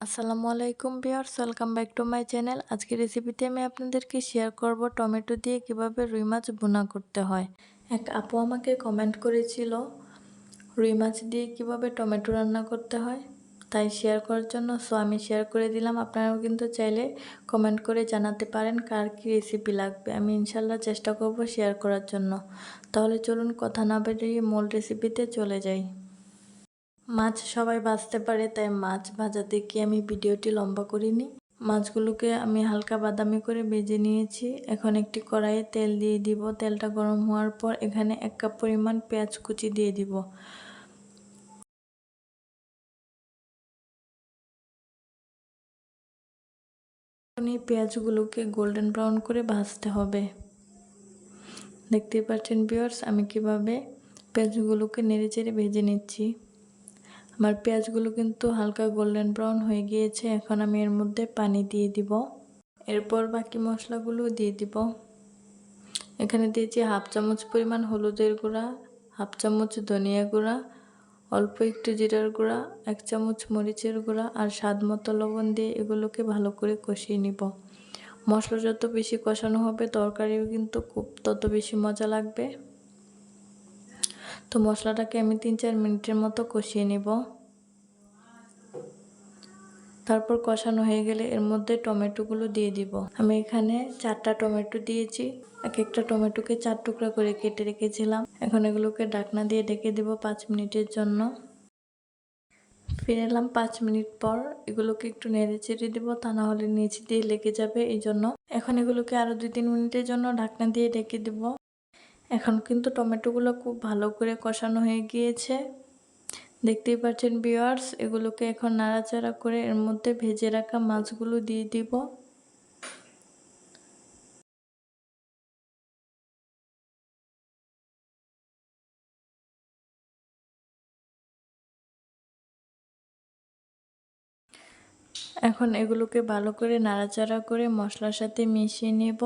আসসালামু আলাইকুম viewers, welcome back to my channel. আজকের রেসিপিতে আমি আপনাদেরকে শেয়ার করব টমেটো দিয়ে কিভাবে রুই মাছ ভুনা করতে হয়। এক আপু আমাকে কমেন্ট করেছিল রুই মাছ দিয়ে কিভাবে টমেটো রান্না করতে হয়, তাই শেয়ার করার জন্য আমি শেয়ার করে দিলাম। আপনারাও কিন্তু চাইলে কমেন্ট করে জানাতে পারেন কার কী রেসিপি লাগবে। আমি ইনশাল্লাহ চেষ্টা করব শেয়ার করার জন্য। তাহলে চলুন কথা না বেরিয়ে মূল রেসিপিতে চলে যাই। মাছ সবাই ভাজতে পারে, তাই মাছ ভাজাতে গিয়ে আমি ভিডিওটি লম্বা করিনি। মাছগুলোকে আমি হালকা বাদামি করে ভেজে নিয়েছি। এখন একটি কড়াইয়ে তেল দিয়ে দিব। তেলটা গরম হওয়ার পর এখানে 1 কাপ পরিমাণ পেঁয়াজ কুচি দিয়ে দিব। এই পেঁয়াজগুলোকে গোল্ডেন ব্রাউন করে ভাজতে হবে। দেখতেই পাচ্ছেন ভিউয়ার্স, আমি কিভাবে পেঁয়াজগুলোকে নেড়েচেড়ে ভেজে নিচ্ছি। আমার পেঁয়াজগুলো কিন্তু হালকা গোল্ডেন ব্রাউন হয়ে গিয়েছে। এখন আমি এর মধ্যে পানি দিয়ে দিব। এরপর বাকি মশলাগুলো দিয়ে দিব। এখানে দিয়েছি হাফ চামচ পরিমাণ হলুদের গুঁড়া, হাফ চামচ ধনিয়া গুঁড়া, অল্প একটু জিরার গুঁড়া, 1 চামচ মরিচের গুঁড়া আর স্বাদ মতো লবণ দিয়ে এগুলোকে ভালো করে কষিয়ে নিব। মশলা যত বেশি কষানো হবে তরকারিও কিন্তু খুব তত বেশি মজা লাগবে। তো মশলাটাকে আমি 3-4 মিনিটের মতো কষিয়ে নিব। তারপর কষানো হয়ে গেলে এর মধ্যে টমেটোগুলো দিয়ে দিব। আমি এখানে 4টা টমেটো দিয়েছি। এক একটা টমেটোকে 4 টুকরা করে কেটে রেখেছিলাম। এখন এগুলোকে ঢাকনা দিয়ে ঢেকে দিব 5 মিনিটের জন্য। ফিরে এলাম 5 মিনিট পর। এগুলোকে একটু নেড়ে চেড়ে দিব, তা না হলে নিচ দিয়ে লেগে যাবে, এই জন্য। এখন এগুলোকে আরও 2-3 মিনিটের জন্য ঢাকনা দিয়ে ঢেকে দিব। এখন কিন্তু টমেটোগুলো খুব ভালো করে কষানো হয়ে গিয়েছে। দেখতেই পাচ্ছেন ভিউয়ার্স, এগুলোকে এখন নাড়াচাড়া করে এর মধ্যে ভেজে রাখা মাছগুলো দিয়ে দিব। এখন এগুলোকে ভালো করে নাড়াচাড়া করে মশলার সাথে মিশিয়ে নেব।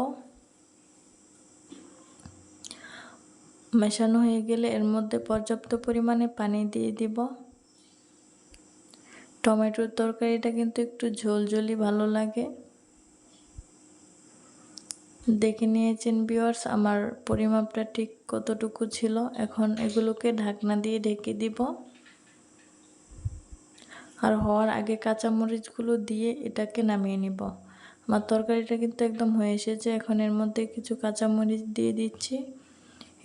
মেশানো হয়ে গেলে এর মধ্যে পর্যাপ্ত পরিমাণে পানি দিয়ে দিব। টমেটোর তরকারিটা কিন্তু একটু ঝোলঝোলি ভালো লাগে। দেখে নিয়েছেন ভিউয়ার্স আমার পরিমাপটা ঠিক কতটুকু ছিল। এখন এগুলোকে ঢাকনা দিয়ে ঢেকে দিব। আর হওয়ার আগে কাঁচামরিচগুলো দিয়ে এটাকে নামিয়ে নিব। আমার তরকারিটা কিন্তু একদম হয়ে এসেছে। এখন এর মধ্যে কিছু কাঁচামরিচ দিয়ে দিচ্ছি।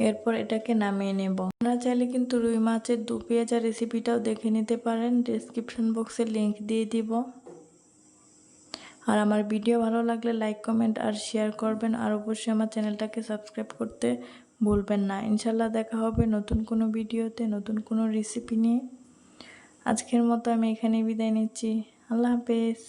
এরপর এটাকে নামিয়ে নেব। আপনারা চাইলে কিন্তু রুই মাছের দু পেঁয়াজা রেসিপিটাও দেখে নিতে পারেন। ডেসক্রিপশন বক্সে লিংক দিয়ে দিব। আর আমার ভিডিও ভালো লাগলে লাইক, কমেন্ট আর শেয়ার করবেন। আর অবশ্যই আমার চ্যানেলটাকে সাবস্ক্রাইব করতে ভুলবেন না। ইনশাল্লাহ দেখা হবে নতুন কোনো ভিডিওতে, নতুন কোনো রেসিপি নিয়ে। আজকের মতো আমি এখানেই বিদায় নিচ্ছি। আল্লাহ হাফেজ।